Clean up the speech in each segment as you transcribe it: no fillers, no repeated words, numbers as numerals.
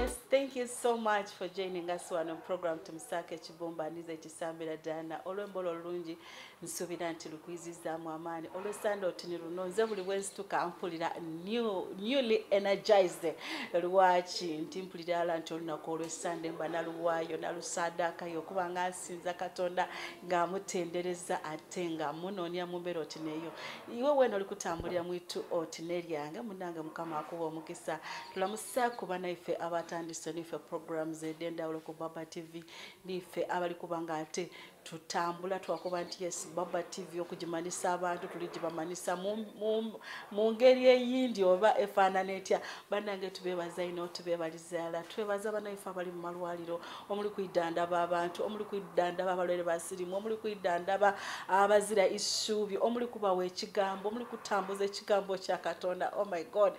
Yes, thank you so much for joining us on program Tumusake Chibumba Nize Chisambira Dana olwembolo olungi nsubira nti lukwizizzaamu amaanyi olwesande otini luno nze buli bwe nsituka mpulira newly energized lwaki nti mpulira ala nti olunaku olwesande mba naluwaayo nalusaadaakayo okuba nga nsinza Katonda ng'amutendereza ate nga munoonya mu mbeera oti neeyo iwe weena oli kutambulira mwitu oti neryange munnange Mukama akuba omukisa tulamusa kuba naife abatandise nife programs ed'enjawulo ku Baba TV nife abali kubanga ate tutambula twakuba nti yes Baba TV okugimanisa abantu tuligibamanisa mu ngeri eyindi oba efaanana etya bannange tubeebaza ino tubeebalizaala twebaza bannaife abali mu malwaliro omuli kuidandaba abantu omuli kuidandaba abalwaire basirimu omuli kuidandaba abazira essuubi omuli kubawa ekigambo omuli kutambuza ekigambo kya Katonda. Oh my God,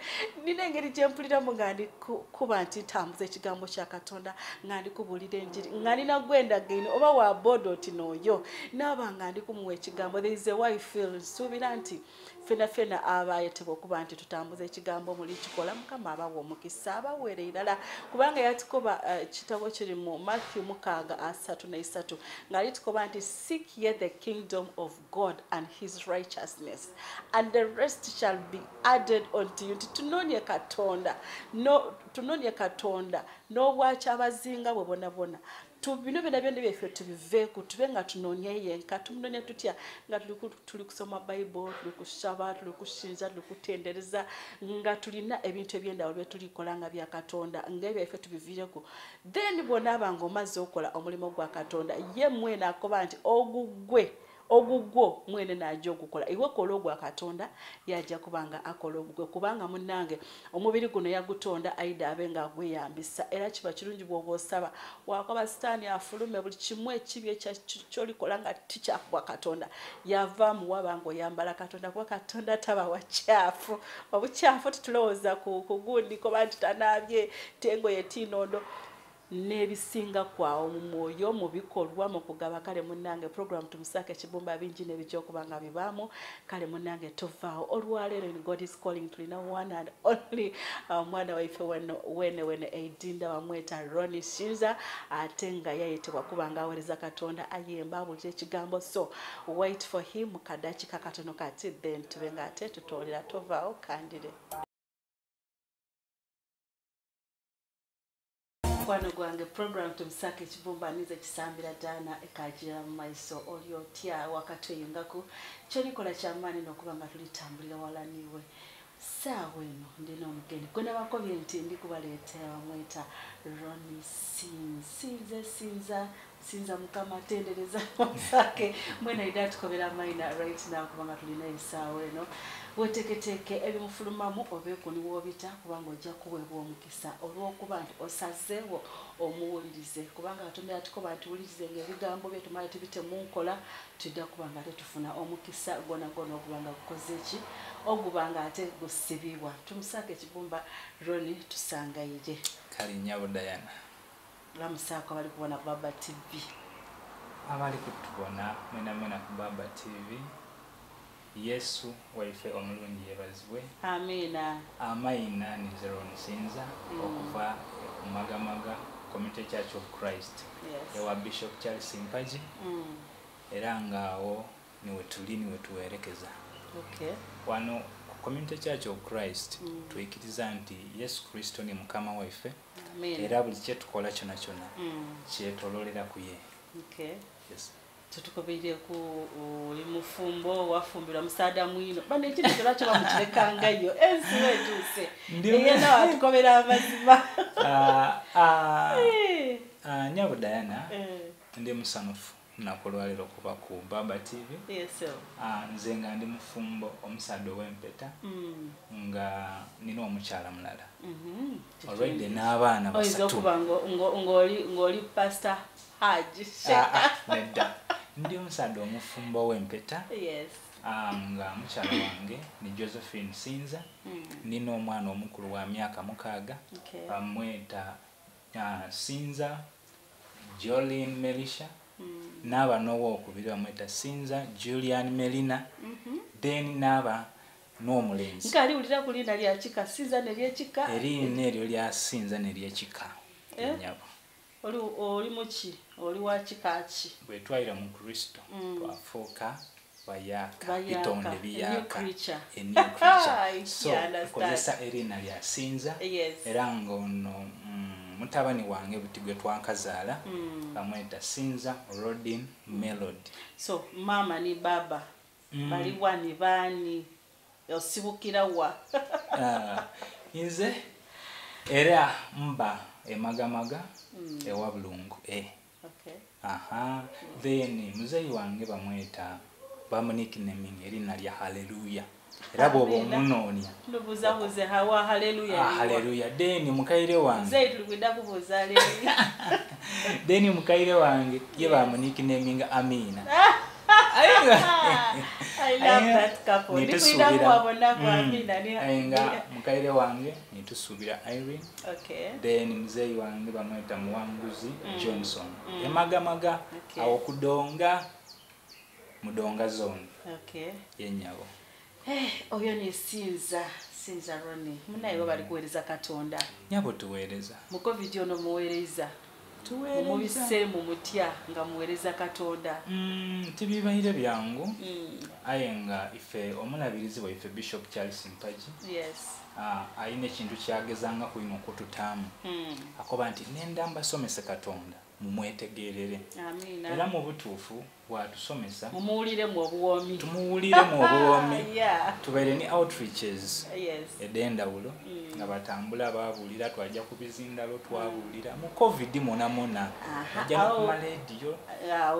nina engeri gye mpuliramu nga ndi kuba nti tambuza ekigambo kya Katonda nga ndi kubuulira enjiri nga nina gwendagaine oba wa bodo noyo naba nga ndi kumuwa ekigambo. There is a way I feel nsuubira nti fena abayetebwa okuba nti tutambuza ekigambo muli kikola Mukama abawa omukisa abaweere irala kubanga yatukoba kitabo kiri mu Matthew 6:33 nga litukoba nti seek ye the kingdom of God and his righteousness and the rest shall be added unto you. Tunonye Katonda n'obwaki abazinga bwe bonabona bino byonna byaffe tubiveeku tube nga tunoonya yenka tumunoonya tutya nga tuli kusoma Bible tuli kusaba tuli kusinza tuli kutendereza nga tulina ebintu eby'endawulo bye tulikola nga bya Katonda ng'ebyo byaffe tubiviireku then bw'onaaba ng'omaze okukola omulimu gwa Katonda ye mwene akoba nti ogugwo mwene najja ogukola iwe kola ogwa Katonda yajja kubanga akola ogugwe kubanga munnange omubiri guno yagutonda aida abe nga gweyambisa era kiba kirungi bw'oba osaba wakoba sitaani afulume buli kimu ekibi kyolikola nga tikyakubwa Katonda yava muwaba ng'oyambala Katonda kuba Katonda taba wakyafu obukyafu tutulowooza ku gundi koba nti tanaabye tengoye tinondo nebisinga kwawo mu mwoyo mu bikolwa mu kugaba kale munnange program Tumusake Chibumba bingi nebijokubanga bibaamu kale munnange tovaawo olwaleero in God is calling tulina one and only mwana waife wene Eidinda bamweta Ronnie Shinza ate nga yayitibwa kubanga aweereza Katonda ayemba abulira ekigambo so wait for him kadaki kakatono kati then tube nga ate tutoolera tovaawo kandire. Kwano gwange program Tumusake Chibumba nize kisambira dana ekajira mu maiso olyotya wakati oyingako kyolikola kyamaani n'okuba nga tulitambulira wala niwe saawa eno ndina omugeni gwe nabakobye nti ndi kubaleetera bamweta Ronnie Sinza Mukama tendereza Musake mwena ida tukobera maina right now kubanga tulina esaawa eno weteketeke ebimufulumamu obeeko niwoobita kubanga ojja kuweebwa omukisa olw'okuba nti osazeewo omuwulirize kubanga Katonda yatukoba nti wulirize ng'ebigambo bye tumale tubite mu nkola tudda kubanga ate tufuna omukisa gona okubanga gukoze eki ogubanga ate gusibibwa. Tumusake Chibumba Ronnie tusangayire kali nyabo Diana lamusaako abali kubona ku Baba TV abali kutubona mwena ku Baba TV Yesu waife omulungi yebazibwe amina amaina ni Ronnie Sinza okuva Magamaga Community Church of Christ ewa Bishop Charles Simpaji era ngaawo niwe tuwerekeza wano Community Church of Christ tuikiriza nti Yesu Kristo ni Mukama waife era buli kye tukola kyona kyetololera ku ye. Yes. Tutukobere ku mufumbo wafumbira musaada mwino bane ekindi kyolakyo bamukirekangayo ensi wetuse eyena watukobera amazima nyabo Diana ndi musanufu nakolwaliro kuba ku Baba TV. Nze nga ndi mufumbo omusaada w'empeta nga nina omukyala mulala already n'abaana basatu ng'oli Pastor Haji nedda ndi omusaada omufumbo w'empeta nga mukyala wange ni Josephine Sinza nina omwana omukulu wa myaka 6 bamweta Sinza Jolene Melisha naba nowo okubiri bamweta Sinza Julian Melina then naba n'omulenzi nkali ulira kulina lya chika sinza ne lye chika erina eryo lya sinza ne lye chika nyabo oli muki oli wa chika ki bwe twayira mu Kristo twafuuka bayaka bitonde biyaka a new creature so kozesa erina lya sinza era ngono mutabani wange butigwe twakazaala bamweta Sinza Rodin Melody. So mama ni baba bali wani bani osibukira wa inze era mba emagamaga ewa Bulungu okay then muzeyi wange bamweta bamuniknaming erina lya Haleluya era bwoba omunoonya ndubuzabuze hawa haleluya haleluya then mukaire wange zeyi tulikwenda kubuza haleluya then mukaire wange ye bamuniknaming Amina. I love that couple. Nikwenda kuwabona kwa Amina ni Ainga mukaire wange nitusubira Irene. Okay. Then muzeyi wange bamweta Muwanguzi Johnson. Emagamaga awo kudonga mudonga zone. Okay. Yenyawo. Oyo ni Sinza Roni. Munayibo bali kuweereza Katonda. Nyabo tuweereza. Mu COVID ono muweereza. Mubise mu mutya nga muweereza Katonda. Tibibayire byangu. Ayenga ife omulabirizi wa ife Bishop Charles Mpaji. Yes. Ayine kintu kyagezanga kuino kututamu. Akoba nti nenda mbasomese Katonda mumwetegerere. Amina. Era mu butuufu bwatusomesa mumuwulire mu obuwomi. Tumuwulire mu obuwomi. Yeah. Tubaire ni outreaches. Yes. Edendawulo nga batambula babuulira twajja ku bizindalo twabuulira mu COVID mona ajja ku radio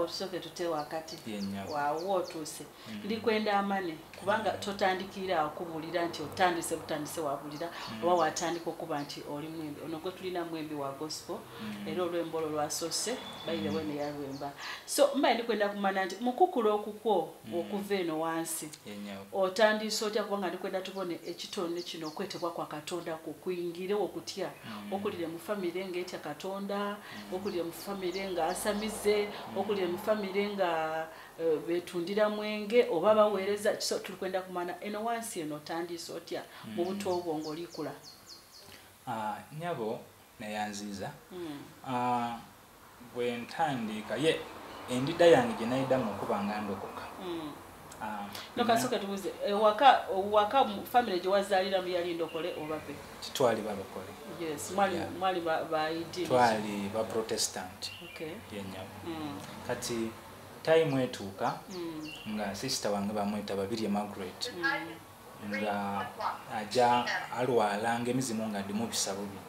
osoke tute wakati yenyawo waawo otuuse ndikwenda amane kubanga totandikira okubuulira nti otandise wabuulira oba watandika okuba nti oli mwembi ono gwe tulina mwembi wa gospel era olw'embolo lwasose bayire wene yalwemba so mbaye ndikwenda kumana nti mukukula okukwo okuva eno wansi otandise otya kubanga ndikwenda tubone ekitonde kino okwetebwa kwa Katonda kukuyingire okutya okulire mu family ng'etya Katonda okulire mu family nga asamize okulire mu family nga betundira mwenge oba baweereza kiso tulikwenda kumana eno wansi eno tandise otya mu buto obwongo likula nyabo nayanziza bwe ntandika ye endida yange gye nayiddamu okubanga ndokoka nokasoka tubuze waka family gye wazaaliramu yali ndokole oba pe twali balokole. Yes, mwali ba ID twali ba Protestant. Okay. Yenyawo. Kati time etuuka nga sister wange bamweta Babirye Margaret nga aja alwala ng'emizimu nga ndi mu bisabo bye.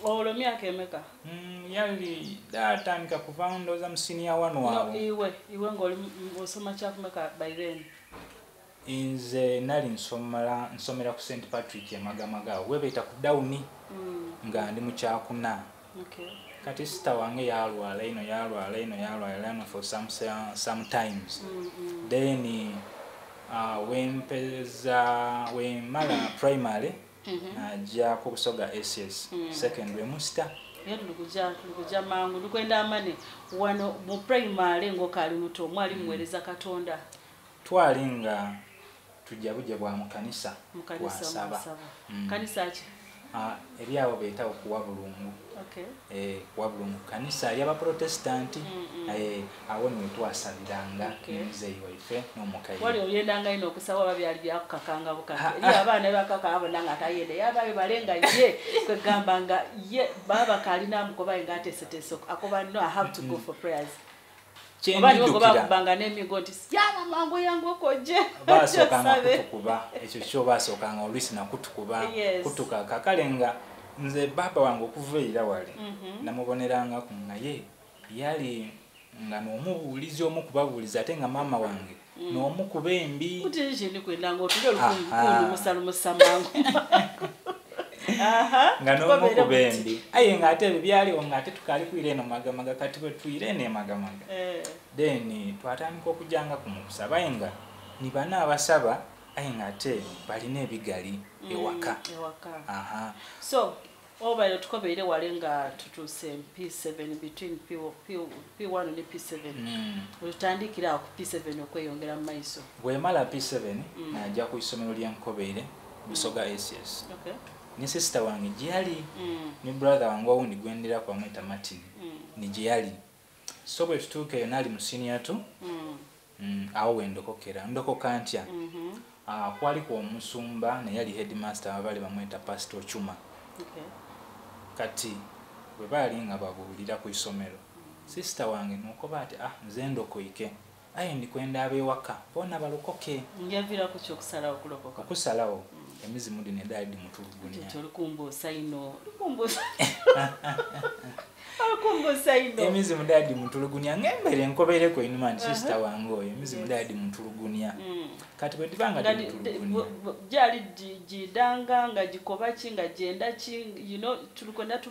Olwo myaka emeka? Yali datandika kuva ndoza mu senior wano wawo. Iwe ng'oli osoma kyakumeka by then? Inze nali nsomera ku St Patrick Emagamaga webeeta ku Downi nga ndi mu kyakuna. Okay. Kati sister wange yalwala ino for sometimes. Then when mala primary najja ku Busoga SS secondary musta lukuja mangu lukwenda amane wano mu primary ngokali muto mwali muweereza Katonda twalinga tujja buje bwa mu kanisa wasaba kanisa ki eriawo beeta okuwa Bulungu. Okay. Kuwa Bulungu kanisa yaba Protestant awo niwe twasabiranga muzeyi waife n'omukaire. Wali oyendanga ino okusaba babyali byakukakanga bukati. Eri abaana bakaka abonanga atayende yabayo balenga ye kwegamba nga ye baba kalina mukoba ngatesetese akoba no I have to go for prayers. Kyendidukira kubanga n'emigo nti yaba mangu yangu okoje basokanga kutukuba ekyo kyo basokanga olwisi na kutukuba kutuka kakalenga nze baba wange okuveera wali namuboneranga ku naye yali nga n'omubuulizi omukubabuuliza ate nga mama wange n'omukuba embi kuti kindi kwenda ng'otule lukundu musamangu nga n'omukuba embi aye nga ate ebyo byaliwo nga ate tukali kwira eno Magamaga kati bwe tuyire eno Magamaga then twatandika okujjanga ku mukusaba aye nga ni bana abasaba aye nga ate balina ebigali ewaka. So oba lero tukobeere wale nga tutuuse P7 between P1 ne P7 olutandikira ku P7 okweyongera mu maiso bwemala P7 najja ku isomero lya Nkobeere Busoga SS ni sister wange gyali ni brother wange owundi gwendera kwa mweta Martin ni gyali so bwe tutuuka eyo nali mu senior 2 awo wendokokera ndokoka ntya kwali kwa omusumba naye yali headmaster abali bamweta Pastor Chuma kati bwe bali nga babuulira ku isomero sister wange nukoba ati nze ndokoike aye ndikwenda abewaka bona balokoke njavira ku kyokusalawo kulokoka kusalawo emizimu dine dadi mutulugunya tolukumbusa ino lukumbusa ino emizimu dadi mutulugunya ngembere Nkobeere ko inuma sister wange oyo emizimu dadi mutulugunya kati bwe dibanga mutulugunya jali jidanga nga jikoba kinga jenda ki tulukwenda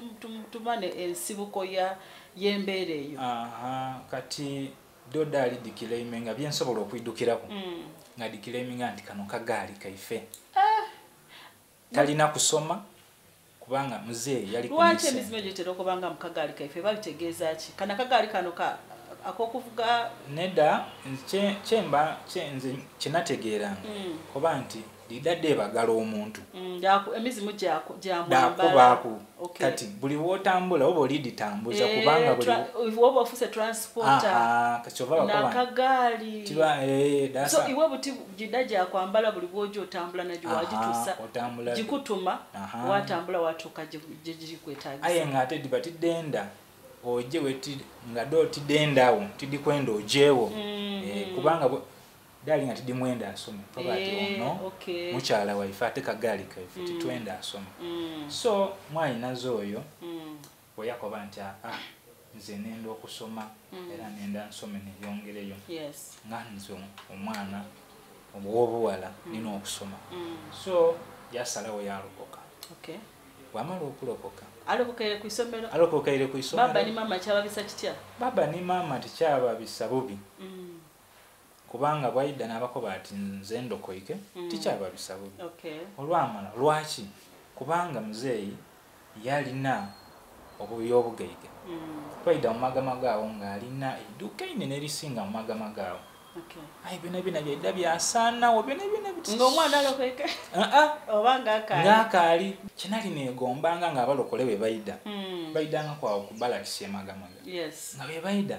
tumane ensibuko yembere eyo kati dodali dikilemenga byensobola okwidukirako nga dikilemenga nti kano kagali kaife talina kusoma kubanga muzeeyi yali lwaki emizimu egyo tera okubanga mukagali kaife babitegeeza ki kana kagali kano akokuvuga nedda nze kyenategeeranga kuba nti lidadde ebagala omuntu emizimu gyamwambalaku kati buli wotambula oba oliditambuza kubanga oba ofuse transporter nakagali so iwe buti jida gyakwambala buli bwojo otambula najyo wagitusa gikutuma watambula watuuka gyegikwetaagisa aye nga ate dibatidenda oje weti nga doti dendawo tidikwenda ojewo kubanga dali nga tidimwenda asome probably ono mukyala waife ate kagali kaife titwenda asome so mwalina zooyo oyakoba nti nze nenda okusoma era nenda nsome nebyongereyo nga nze omwana obuwala nina okusoma so yasalawo yalokoka wamala okulokoka alokokaire ku isomero baba ni mama kyababisa kitya baba ni mama tikyababisa bubi kubanga bwaida n'abakoba ati nze ndokoike tikyababisa bubi olwamala lwaki kubanga muzeeyi yalina obuyo obugaiga twaida mu magamagaawo ng'alina edduuka inene erisinga mu magamagaawo ayi byonna byaida byasaanawo byonna ng'omwana alokoike oba ng'akaali kyenali neegombanga ng'abalokole bwe baidanga kwawo ku balakisi emagamaga nga bwe baida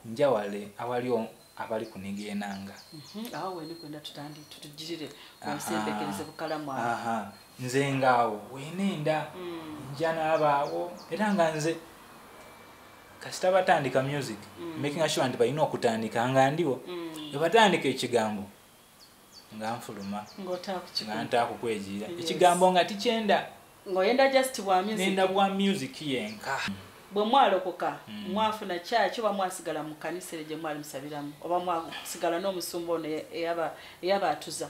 njawale awali abali kunigenanga awo wene kwenda tutugirire kusembekereze bukalamu nze ngaawo wenenda nja n'abaawo era nga nze kasita batandika music making sure nti balina okutandika nga ndiwo ebatandika ekigambo nga nfuluma nga ntaako kwejiira ekigambo nga tikyenda ng'oyenda just bwa music nenda bwa music yenka bwe mwalokoka mwafuna kyaki oba mwasigala mu kanisa gye mwali musabiramu oba mwasigala n'omusumba ono eyabaatuza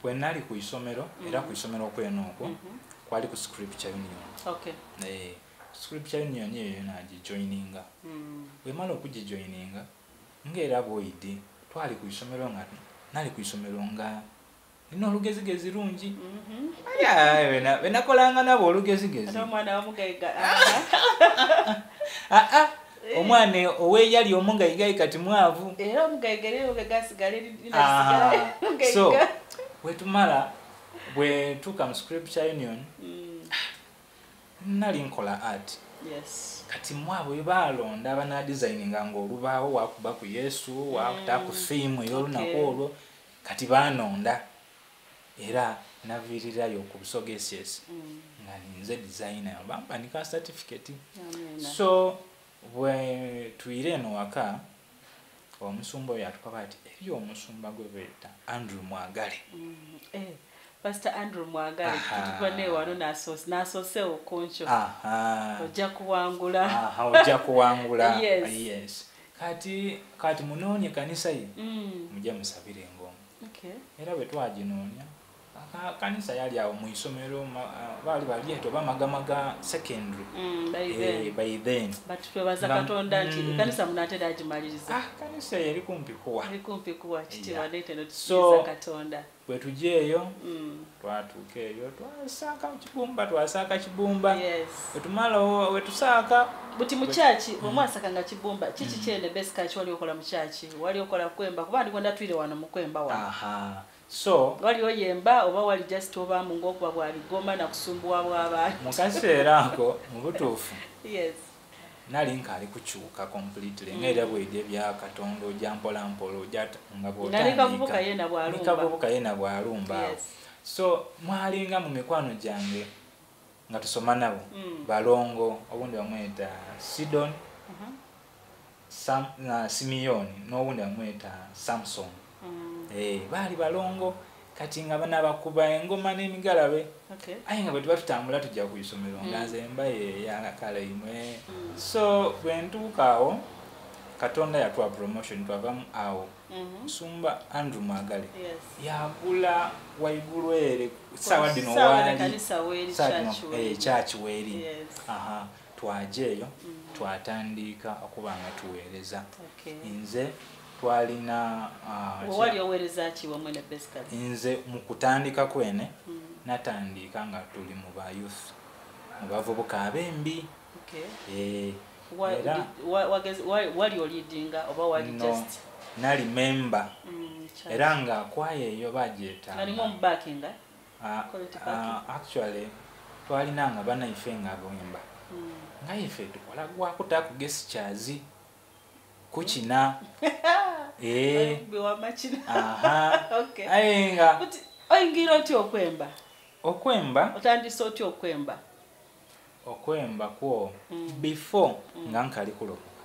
bwe nali ku isomero era ku isomero okweno okwo kwali ku scripture union scripture union eyo nagijoininga bwe mala okugijoininga ng'era bwoidi twali ku isomero nga nali ku isomero nga nina olugezigezi lungi benakolanga nabo olugezigezi omwana oweyali omungayigayi kati mwavu so wetumala bwe tuka mu scripture union nali nkola art kati mwabo webalonda abana designinga ng'olubaawo wakuba ku Yesu wakuta ku theme ey'olunaku olwo kati banonda era navirirayo ku Busoga SS nga ninze designer bampanika certificate so bwe tuire eno waka omusumba oyo atukoba ati eriyo omusumba gwe beeta Andrew Mwagale Pastor Andrew Mwagale tutubone wano nasose okoncho ojja kuwangula yes kati munoonye kanisa ye mujja musabire engoma era bwe twaginoonya kanisa yali awo mu isomero bali eto bamagamaga secondary by then but twebaza Katonda nti kanisa munatera agimaliriza kanisa yali kumpi kuwa kitibwa nete no Katonda bwe tujeeyo twatuuka eyo twasaaka kibumba wetumala wetusaaka buti mu kyaki omwasakanga kibumba kiki kyene besika wali okola mu kyaki wali okola kwemba kuba ndikwenda twire wano mu kwemba wano so wali oyemba oba wali just oba mu ng'okuba bwabigoma na kusumbuwa bw'abantu mu kaseera ako mu butuufu yes nali nkaali kukyuka completely ng'era bw'edya ebya Katonda ojja mpolampola ojja nga bw'otandika nikavubuka yena bw'alumba so mwalinga mu mikwano gyange nga tusoma nabo balongo obundi bamweta Sidon Simiyoni n'obundi bamweta Samson baali balongo kati nga bana bakuba engoma n'emigalabe aye nga bwe tuba tutambula tujja ku isomero nga nze emba eyakala imwe so bwe ntuuka awo Katonda yatuwa promotion twavamu awo Musumba Andrew Magale yagula waigulu ere sawa dino wali church weri twajeyo twatandika okubanga tuweereza nze twalina wali oweereza ki wamwe ne Bescard nze mu kutandika kwene natandika nga tuli mu ba youth mu bavubuka abembi wali leadinga oba wali just nali member era nga kwaye eyo bajeeta nali mu backing actually twalina nga bana ife nga bwemba nga ife tukola gwakuta ku guest charge kuchina biwa machina okay ayenga oyingira oti okwemba otandise oti okwemba kwo before nga nkali kulokoka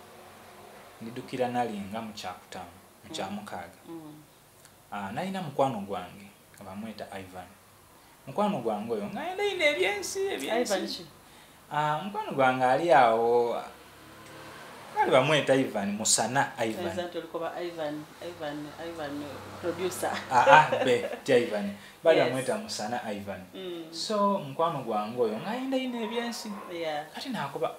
ndidukira nalinga mu kyakutamu mu kyamukaaga nalina mukwano gwange abamweta Ivan mukwano gwange oyo nga ina ebyensi mukwano gwange ali awo bali bamweta Ivan Musana Ivan producer Ivan bali bamweta Musana Ivan so mukwano gwange oyo nga ina ebyensi kati nakuba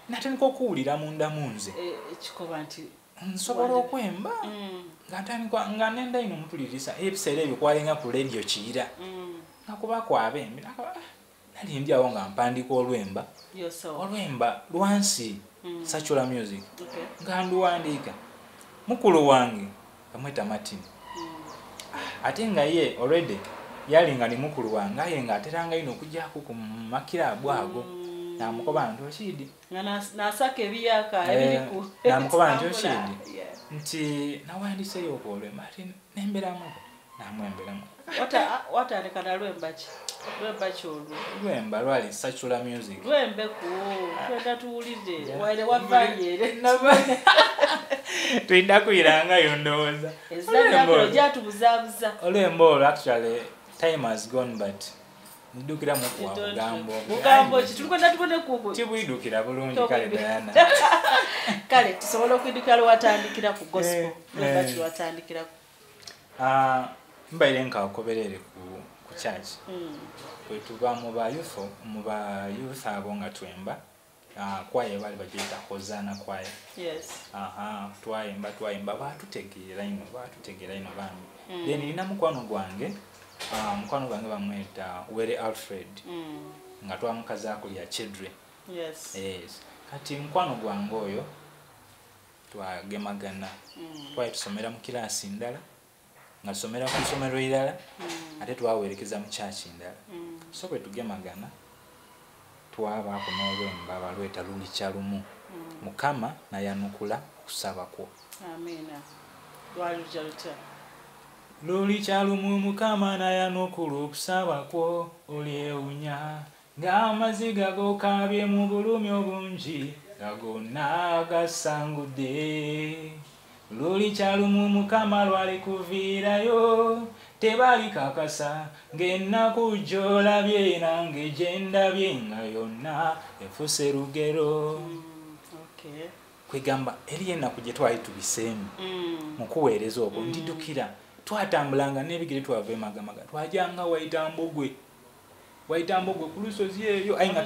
natandika okuwulira munda munze ekikoba nti nsobola okwemba nga nenda ino mupuliriza ebiseera ebyo kwalinga ku radio Kiyira nakuba kwabembi nali ndi awo nga mpandika olwemba lwansi Secular music nga nduwandiika mukulu wange bamweta Martin ate nga ye already yalinga ni mukulu wange aye nga ateranga ino okujjako ku makirabu ago namukoba nti Oshidi nasaka ebiyaka ebiriku namukoba nti Oshidi nti nawandiseyo okwolwemba ati nemberamu namwemberamu watandika lwemba ki lwemba lwali Secular music lwembe ku twenda tuwulire wale wavanyere twinda kuirangayo ndowooza ezadde gyatubuzabuza olwemba olwo actually time has gone but ndukira mu kwa bugambo kitulukwenda tukone kuko kibwidukira bulungi kale Diana kale tusobola okwidukira watandikira ku gospel lwemba ki watandikira mbaire nka okoberere ku church kwetuba mu ba youth abo nga twemba kwaye bali bajeeta Hozana kwaye twayemba batutegeera ino bambi then nina mukwano gwange bamweta Were Alfred nga twamukaza akulya Chedre kati mukwano gwange oyo twagemagana twaye tusomera mu kilasi ndala nga tusomera ku isomero irala ate twawerekeza mu church ndala so bwe tugemagana twabaako n'olwemba balweta luli kyalumu Mukama nayanukula okusaba kwo amina lwalujaluta luli kyalumu Mukama nayanukula okusaba kwo olyewunya ng'amaziga gokabye mu bulumi obungi gagonna gasangudde luli kyalumu Mukama lwali kuviirayo tebali kakasa ng'ennaku gy'olabye nange gye ndabye nga yonna efuse lugero kwegamba eri ennaku gye twali tubiseemu mu kuweereza okwo ndidukira twatambulanga n'ebigere twava emagamaga twajanga Waitambogwe ku lusozi eyo aye nga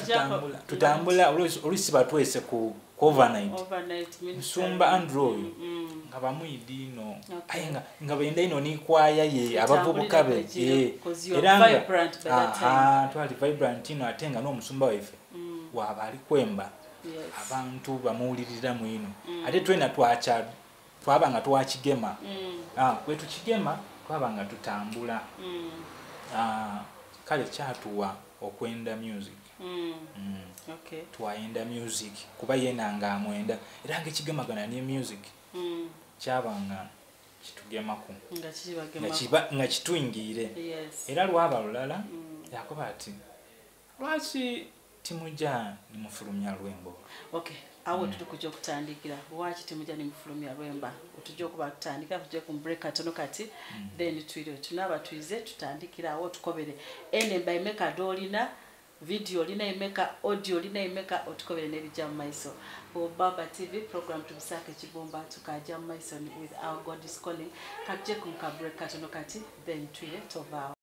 tutambula olusi batwese ku overnight Musumba Andrew nga bamuyidino nga benda ino ni kwaya ye abavubuka be era nga twali vibrant ino atenga no musumba wefe waba ali kwemba abantu bamuwulirira mu ino ate twena twabanga twakigema kwe tukigema twabanga tutambula kale kyatuwa okwenda music twaenda music kuba yenanga amwenda era ngekigemagana ne music kyabanga kitugemako nga kituyingire era lwaba lulala yakoba ati lwaki timuja nimufulumya lwembo awo tutukujja okutandikira lwaki timuja nimufulumya lwemba otujja okuba tutandika tujja ku break katono kati then tunaba tuize tutandikira awo tukobere enemba imeka dolina video lina imeka audio lina imeka otukobere nebijja mu maiso Baba TV program Tumusake Kibumba tukaja mu maiso with our God is calling katje ku break katono kati then tuye tova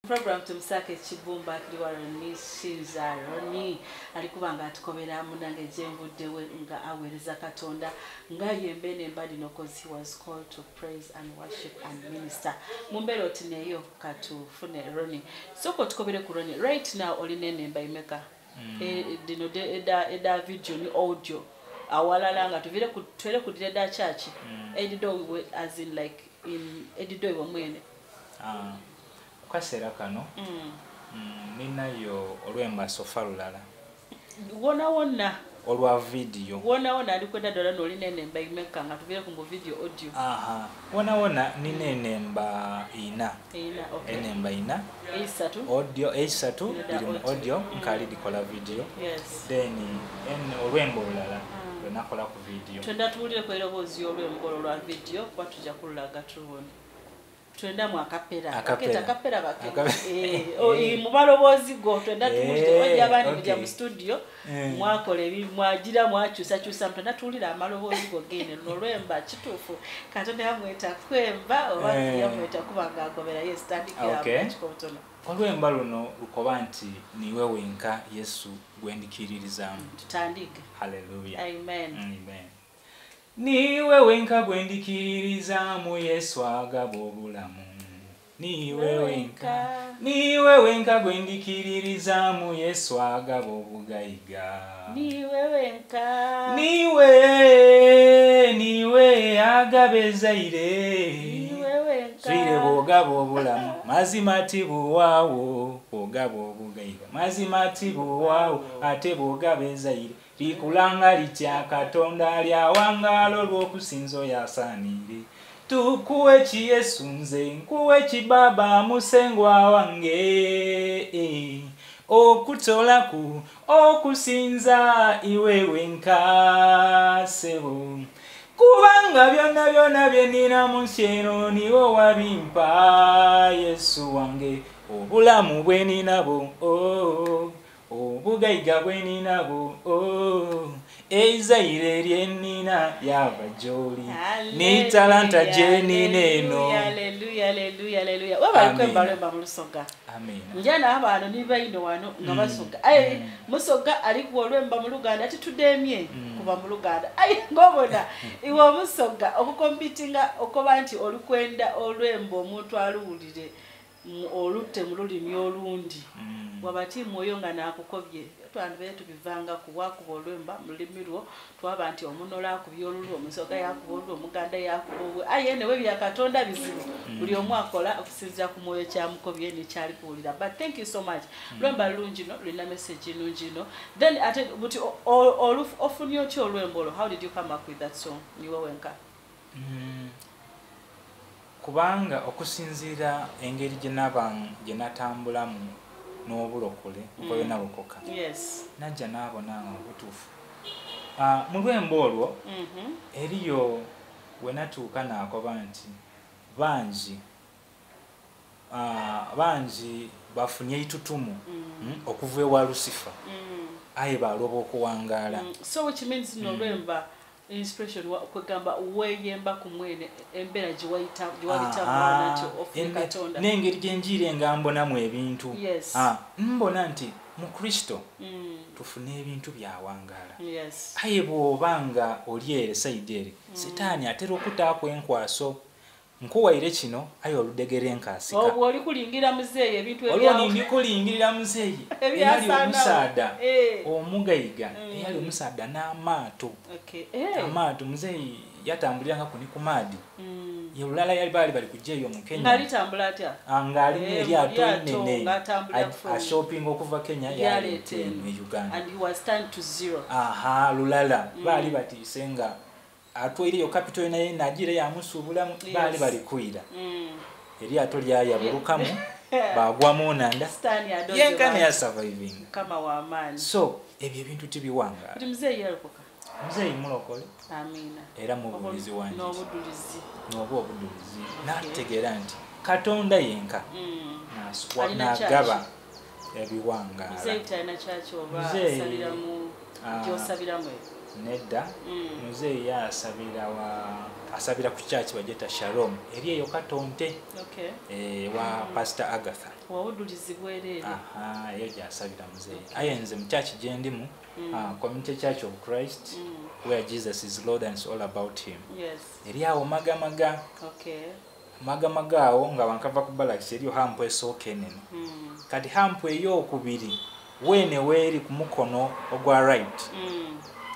program Tumusake Kibumba kliwaro ni Shinza Roni alikubanga atukobera munange jemvuddewe nga awereza Katonda nga yembene mbali no cause he was called to praise and worship and minister mumbero tineyo katufune Roni soko tukobere ku Roni right now olinene mbayimeka dino eda video ni audio awalala nga tuvire twere ku direda church edido as in like in edido wamwene kwasera kano ninayo olwemba sofa lulala wona olwa video wona alikwenda dola no linene mba imeka nga tuvire ku video audio wona ninene mba ina enemba ina audio esatu ilimu audio nkali dikola video then olwembo lulala nakola ku video twenda tuulire ko erobozi olwembo lwa video kwa tujja kululaga tuone twenda mu akapera bakete mubalobozi go twenda tuulire wajja abandi bija mu studio mwakole mwagira mwakyusa twenda tuulire amalobozi go gene nolwemba kitufu Katonda yamweta kwemba oba yamweta kubanga agobera yes tandikira chikotono olwemba luno lukoba nti niwe wenka Yesu gwendikiririzamu tutandike hallelujah amen niwe wenka gwendikiririzamu Yesu agaba obulamu niwe wenka gwendikiririzamu Yesu agaba obugayiga niwe agaba zaire Swire bogaba obulamu mazima tibuwawo bogaba obugayiga mazima tibuwawo ate bogaba zaire likulanga litya Katonda alyawangalo lw'okusinzo yasanire tukuwe Yesu nze nkuwe Baba musengwa wange okutolaku okusinza iwe wenka sebo kubanga byonna byenina mu nsi eno niwe wabimpa Yesu wange obulamu bwe ninabo obugayiga bwe ninabo ezaire lyenina yava gy'oli ni talanta gye nina eno haleluya wabalikwebalwemba mu Lusoga njana abantu nibaino wano nga basoga musoga alikuwa olwemba mu Luganda titudemye kuva mu Luganda ngobona iwe omusoga okukompitinga okoba nti olukwenda olwemba omuntu aluwulire olutte mu lulimi olundi wabati mwoyo nga nakukobye twandibere tubivanga kuwakuba olwemba mu lulimi lwo twaba nti omunola akubye olulwo omusoga yakuba olulwo omuganda yakuba ayenewe bya Katonda bizibu buli omu akola okusinzira ku mwoyo kyamukobye nekyali kuwulira but thank you so much lwemba lulungi no lulina message nungi no then ate buti ofunye otyo olwembolo how did you come up with that song niwe wenka kubanga okusinzira engeri gye natambulamu n'obulokole okoyo nabukoka najja naabona obutuufu mu lwembo olwo eriyo we natuuka naakoba nti bangi bafunye itutumu okuva ewa Lusifa aye baloba okuwangaala so which means n'olwemba inspiration kwegamba weyemba kumwene embera jiwaita mwana nti ofuna Katonda nengeri gyenjire nga mbonamu ebintu mbona nti mu Kristo tufune ebintu byawangala. Yes. Aye bw'obanga oli ere side eri sitaani atera okutaako enkwaso nkuwaire kino aye oludegere enkasika obwo oli kulingira muzeeyi ebintu ebyawo oli kulingirira muzeeyi eyali omusaada omugayiga eyali omusaada n'amaato amaato muzeeyi yatambuliranga kuni ku maadi yolala yali bali kujja eyo mu Kenya ng'alitambula atya angali n'eryato inene ashopping okuva Kenya yaleeta eno e Uganda and he was turned to zero. lulala bali batiisenga atwiriyo capital naye najire yamusuubulamu bali balikuira eryato lyayabulukamu bagwamu nanda yenkana ya surviving kama wa maani. So ebyo ebintu tibiwanga kuti muzeeyi yalokoka muzeeyi mulokole amina era mubulizi wange n'obudulizi n'ategeera nti Katonda yenka n'agaba ebiwanga muzeeyi talina kyaki oba asabiramu gy'osabiramu nedda muzeeyi asabira ku kyaki bajeta Shalom eri eyo Katonte wa Pastor Agatha wabudulizi bwereere eyo gyasabira muzeeyi ayenze mu kyaki gyendimu Community Church of Christ where Jesus is Lord and it's all about him. Eri awo magamaga magamaga awo nga wankava ku Balakisi eriyo hampu esooka enene kati hampu ey'okubiri wene weeri ku mukono ogwa right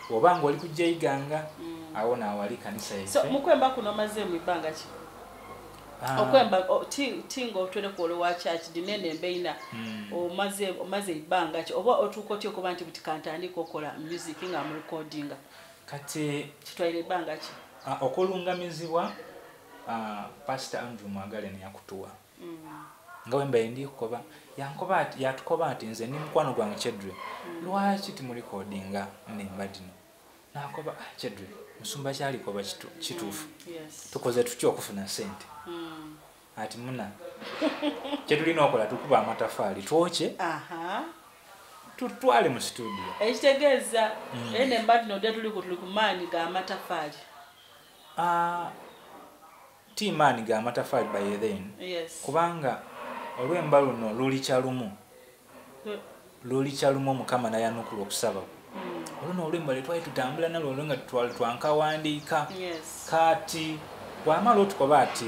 obanga oli kujja iganga awo naawali kanisa yaife. So mukwemba kuno maze mu ibanga ki okwemba tingo otwere ko wa church dinene mbeina omaze ibanga ki oba otuuka otyo kuba nti buti kantandika okola music nga mu recordinga kati kitwaire ibanga ki okulungamizibwa Pastor Andrew Mwagale ne yakutuwa nga wemba ndi kukoba yankoba ati yatukoba ati nze ni mukwano gwange Chedre lwaki timuli recordinga nemba dino nakoba Chedre musumba kyali koba kituufu tukoze tutyo okufuna sente ati muna kyetulina okola tukuba amatafali twoche tutwale mu studio ekitegeeza ene mbadi no tuli ku maani ga amatafali ti maani ga amatafali by then kubanga olwemba luno luli kyalumu Mukama nayanukula okusaba oluno olwemba lwetwali tutambula nalwo nga twankawandiika kati bwamala otukoba ati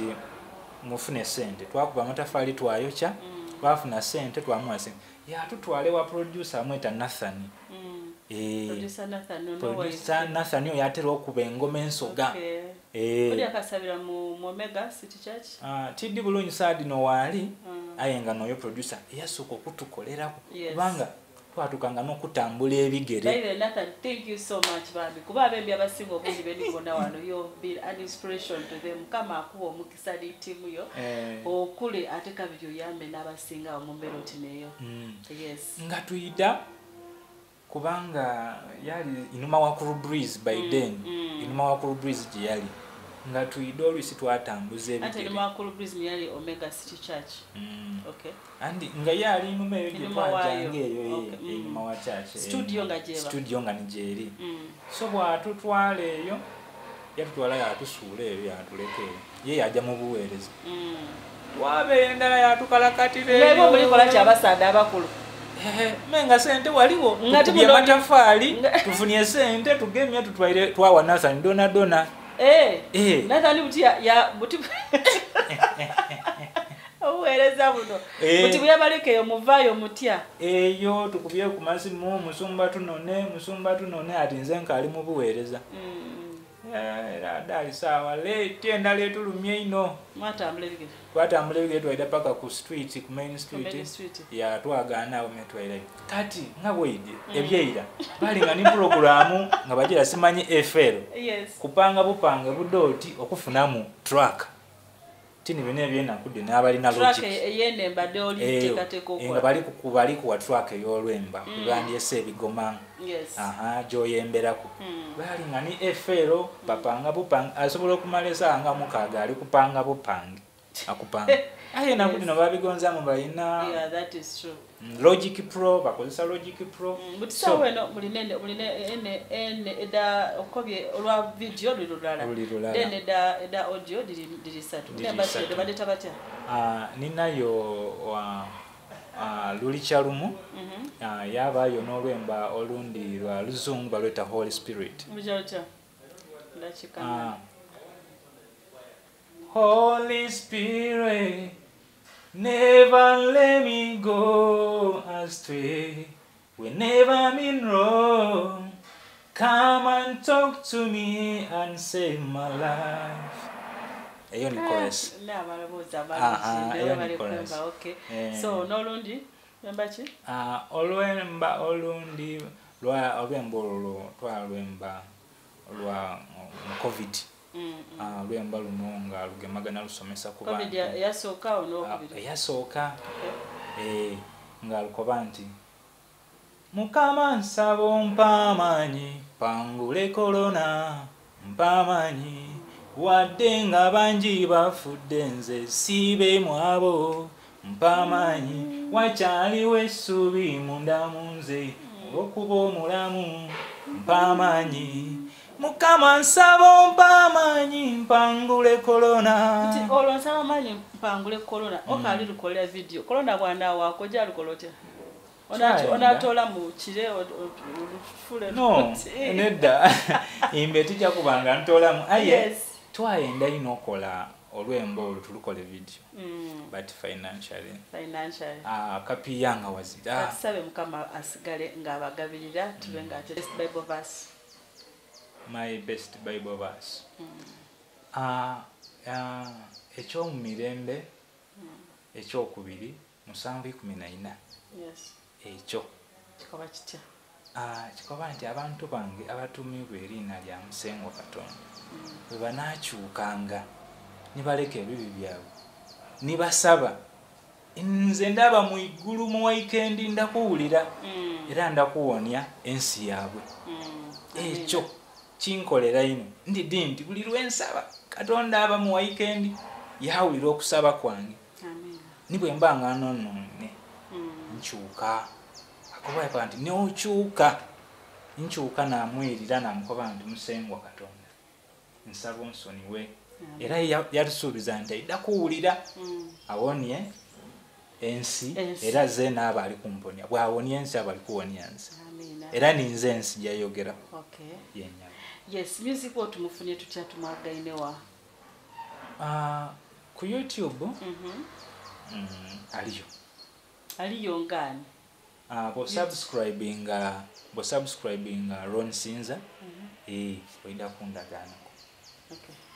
mufune sente twakuba amatafali twayokya twafuna sente twamuwa sente yatutwale wa producer amweta Nathan producer Nathan oyo yatera okuba engoma ensoga oli akasabira mu Omega City Church tiddi bulungi saadi no waali ayenga noyo producer yasooka okutukolerako kubanga twatukanga n'okutambula ebigere. Nathan, thank you so much babi kuba abembi abasinga obungi bendibona wano you've been an inspiration to them kama akuba omukisa di timu yo okule ate kabyo yambe n'abasinga mu mbero tineyo. Yes nga tuyita kubanga yali inuma wa Cool Breeze by then inuma wa Cool Breeze gye yali nga tuidolu isi twatambuza ebigere ate inuma wa Cool Breeze yali Omega City Church. Okay andi nga yali inuma eyo gye twajange eyo inuma wa church studio nga nijeri so bwatutwala eyo yatutwala yatusuula eyo yatuleka eyo ye yajja mu buweereza wabeera endala yatukalakatira eyo mulikola ky'abasaada abakulu menga sente waliwo tukubye matafali tufunye sente tugemye tutwaire twawa Nathan dona Nathan buti ya buti uwereza buno buti byabaleke yo muvayo mutya eyo tukubye ku masimu musumba tunone ati nze nkali mu buweereza era dali sawa tenda letulumye ino twatambula ebigere twaida paka ku street ku main street ya twagaana awo metwaira kati nga bwide ebyeira bali nga ni programu nga bajira simanyi FL kupanga bupange budoti okufunamu track tini bine byena kudde n'abalina logic track eyene mbadde oli tekateko nga bali ku track ey'olwemba kubandyese ebigoma gyoyemberako bali nga ni FL bapanga bupange asobola okumalesa nga mukaaga ali kupanga bupange akupanga aye nakudi no babigonza mu balina that is true Logic Pro bakozesa Logic Pro but so weno muline ene eda okobye olwa video lulala then eda audio diri satu nembase de badeta batya ninayo wa luli kyalumu yabayo n'olwemba olundi lwa luzungu balweta Holy Spirit. Holy Spirit, never let me go astray. Whenever I'm in wrong, come and talk to me and save my life. Eyo ni chorus. So n'olundi yambachi? Olwemba olundi olwemba twalwemba lwa COVID. Lwemba luno nga lugemagana lusomesa ku bantu. COVID yasooka n'okubiri? Yasooka. Nga lukoba nti Mukama nsaba ompa amaanyi pangule korona mpa amaanyi wadde nga bangi bafudde nze siibe mwabo mpa amaanyi wakyaliwo essuubi munda mu nze olw'okuba omulamu mpa amaanyi Mukama nsaba ompa amaanyi mpangule korona. Nti olwo nsaba amaanyi mpangule korona okali lukolera video korona bw'anaawaako gye alukola otya? Onatola mu kire olufule no nedda imbe tujja kubanga ntolamu aye twayenda ino okola olwembo olutulukole video but financially kapi yanga wazira tusabe mukama asigale ng'abagabirira tube nga best Bible verse. My best Bible verse ekyo mu mirembe ekyokubiri 7:14. Yes. Ekyo kikoba kitya? Kikoba nti abantu bange abatumibwa erinnya lya Musengo Katonda bwe banaakyukanga nibaleka ebibi byabwe nibasaba nze ndaba mu igulu mu weekend ndakuwulira era ndakuwonya ensi yaabwe. Ekyo kinkolera ino ndidi nti buli lwensaba Katonda aba mu weekend yawulira okusaba kwange nibwe mbanga nonone nkyuka akoba yapa nti n'okyuka nkyuka namwirira namukoba nti Musengwa Katonda nsaba onsonyiwe era yatusuubiza nti ayidda kuwulira awonye ensi era ze n'aba ali kumponya bw'awonya ensi aba ali kuwonya nze era ninze ensi gyayogera. Yes, music what tumufunye tutya tumwagainewa? Ku YouTube aliyo ngani? Bo subscribing Ron Sinza oida kundaganako.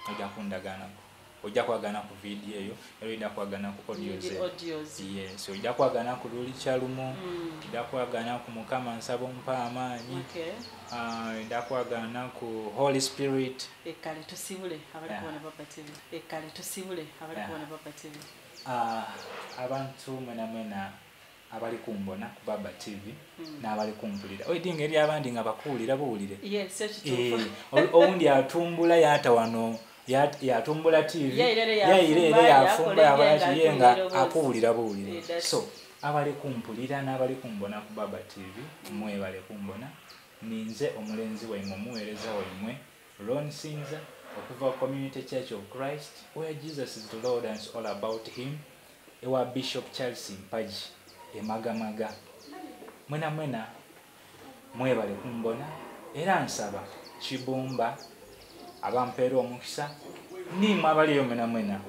Oida kundaganako. Oida kwagana ku video eyo, oida kwagana ku audios. Yes, oida kwagana ku luli kyalumu, oida kwagana ku Mukama nsaba ompa amaanyi. Oida kwagana ku Holy Spirit. Ekale tusibule abali kuona Papa TV. Ekale tusibule abali kuona Papa TV. Abantu mwena abali kumbona ku Baba TV n'abali kumpulira oyidinga eri abandi nga bakuwulira buwulire. Yes, ekituufu. Owundi atumbula yata wano yatumbula TV yairere yafumba yabachi yenga akuwulira buwulire. So abali kumpulira n'abali kumbona ku Baba TV mwe bale kumbona ninze omulenzi waimwe muweereza waimwe Ron Sinza okuva Community Church of Christ where Jesus is the Lord and it's all about him. Ewa Bishop Charles Mpaji emagamaga mwena mwebale kumbona era nsaba Kibumba abampera omukisa nimwe abaliyo mwena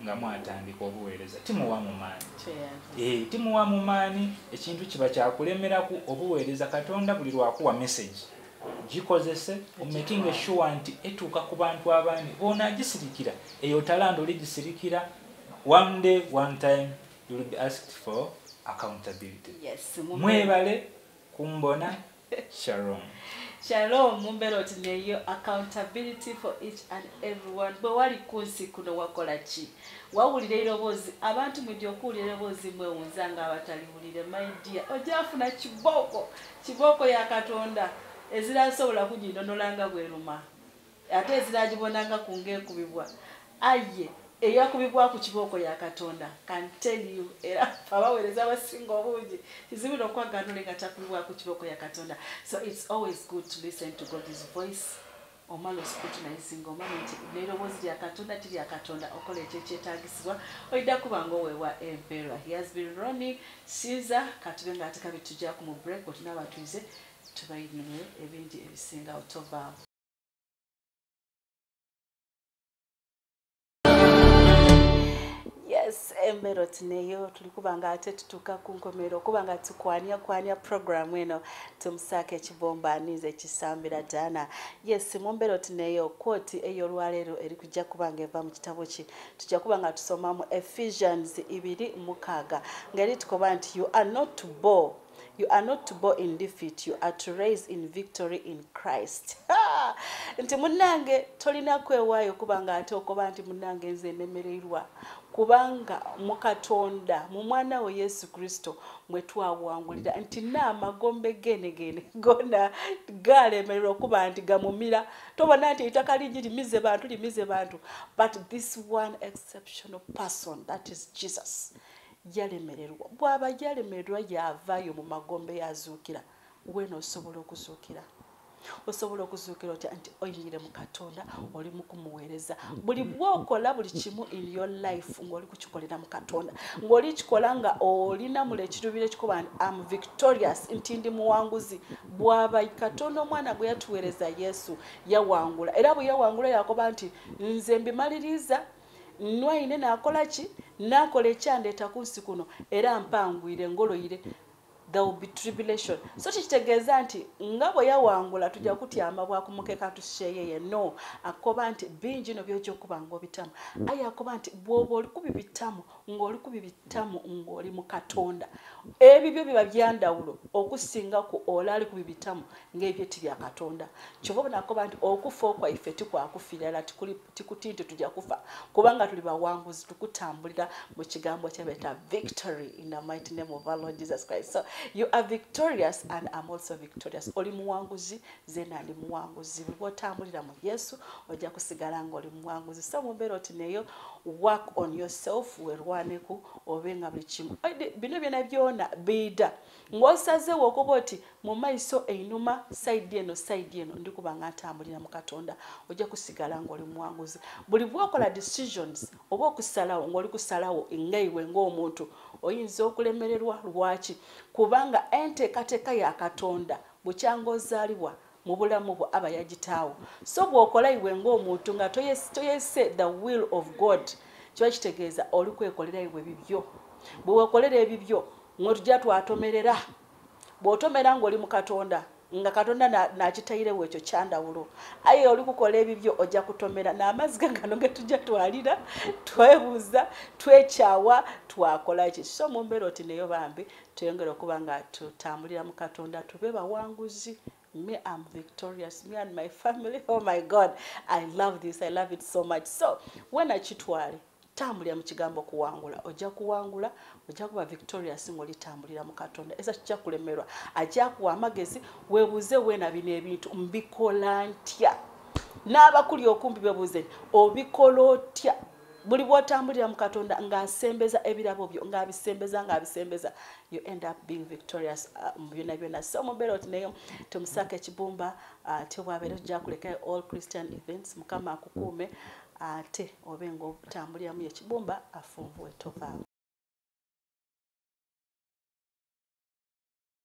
nga mwatandika obuweereza timuwa mu maani. Timuwa mu maani ekintu kiba kyakulemeraku obuweereza Katonda buli lwakuwa message gikozese making sure nti etuuka ku bantu abandi bona gisirikira eyo talando ligisirikira. One day, one time, you will be asked for accountability. Yes. Mwebale kumbona. Shalom. Shalom. Mumbeloti neyo accountability for each and everyone. Bwe wali kunsi kuno wakola ki? Wawulira erobozi abantu mwidi okuwulira erobozi mwewunzanga abataliwulire my dear. Ojafuna kiboko ya Katonda ezirasobola kugindonolanga bweruma. Ate eziragibonanga kungekubibwa. Aye. Eyakubibwa ku kiboko ya Katonda can tell you era abawereza abasinga obungi kizibira okwaganula nga kyakubibwa ku kiboko ya Katonda. So it's always good to listen to God's voice omala oscrutinizinga omanya nti n'erobozi lya katonda ti lya katonda okola ekyo ekyetaagisibwa oidda kuba ng'oweebwa empeerwa. He has been Ronnie Sinza katube ng'ateka bitujjaku mu break otina abatuize tubayinire ebingi ebisingawo tovaawo. Yes, embero tineyo tulikubanga ate tutuka ku nkomero kubanga tukwanya program eno tumusake Kibomba Aniza ekisambira Dana. Yes, mumbero tineyo quote ey'olwaleero eri kujja kubanga eva mu kitabo ki tujja kubanga tusoma mu Ephesians 2:6 ngeri tukoba nti you are not to bow. You are not to bow in defeat, you are to raise in victory in Christ. Nti munange tolina kwewaayo kubanga ate okoba nti munange nze nemererwa kubanga mu Katonda mu mwana we Yesu Kristo mwe twawangulira nti n'amagombe gene gonna galemererwa okuba nti gamumira tobona nti ettaka lingi limize bantu but this one exceptional person that is Jesus yalemererwa bwaba yalemererwa yavaayo mu magombe yazuukira weno osobola okuzuukira oti anti oyingire mu Katonda oli mu kumuweereza buli bwokola buli kimu in your life ng'oli kukikolera mu Katonda ng'oli kikola nga olina mule ekirubire kikuba nti am victorious nti ndi muwanguzi bwaba Katonda omwana gwe yatuweereza Yesu yawangula era bwe yawangula yakoba nti nze mbimaliriza nwaine nakola ki nakola ekyandeeta ku nsi kuno era mpangwire ngoloyire there will be tribulation. So kitegeeza nti nga bwe yawangula tujja kutyama bwakumukeka tusheyeye no akoba nti bingi no byojja okuba ng'obitamu aye akoba nti bw'oba oli kubibitamu ng'oli mu Katonda ebibyo biba byandawulo okusinga ku olali kubibitamu ng'ebyo tibya Katonda kyova obona akoba nti okufa okwaife tikwakufiira era tikuti nti tujja kufa kubanga tuli bawanguzi tukutambulira mu kigambo kyabeta victory in the mighty name of our Lord Jesus Christ. So you are victorious and I'm also victorious. Oli muwanguzi zena ndi muwanguzi bw'otambulira mu Yesu ojja kusigala ng'oli muwanguzi. So mumbeera oti neyo work on yourself werwaneku obenga buli kimu bino byona byona bida ng'osazeewo okuba oti mu maiso einuma side eno ndikuba nga ntambulira mu Katonda ojja kusigala ng'oli muwanguzi. Buli bw'okola decisions oba okusalawo ng'oli kusalawo ngaiwe ng'omuntu oyinza okulemererwa lwaki kubanga enteekateeka ya Katonda bukyanga ozaalibwa mu bulamu bwo aba yagitaawo. So bw'okola iwe ng'omuntu nga toyese the will of God kiba kitegeeza oli kwekolera iwe bibyo bwe weekolera ebibyo mwe tujja twatomerera bw'otomera ng'oli mu Katonda nga Katonda n'akitayirewo ekyo kyandawulo aye oli kukola ebibyo ojja kutomera n'amazzi gano ge tujja twalira twebuuza twekyawa twakola ki. So mu mbeera oti neyo bambi tuyongera okuba nga tutambulira mu Katonda tube bawanguzi. Me, I'm victorious. Me and my family. Oh my God, I love this. I love it so much. So when I chitwali tambulira mu kigambo kuwangula ojja kuwangula ojja kuba victorious ng'oli tambulira mu Katonda eza kijja kulemerwa ajja kuwa amagezi weebuuze weena bino ebintu mbikola ntya n'abakuli okumbi bebuuze obikola otya buli bw'otambulira mu Katonda ng'asembeza ebirabo byo ng'abisembeza you end up being victorious mu byonna. So mubeera oti neyo tumusake Kibumba ate bwabeera tujja kulekayo all Christian events Mukama akukuume ate obenga otambuliramu ye Kibumba afunvuwe tovaawo.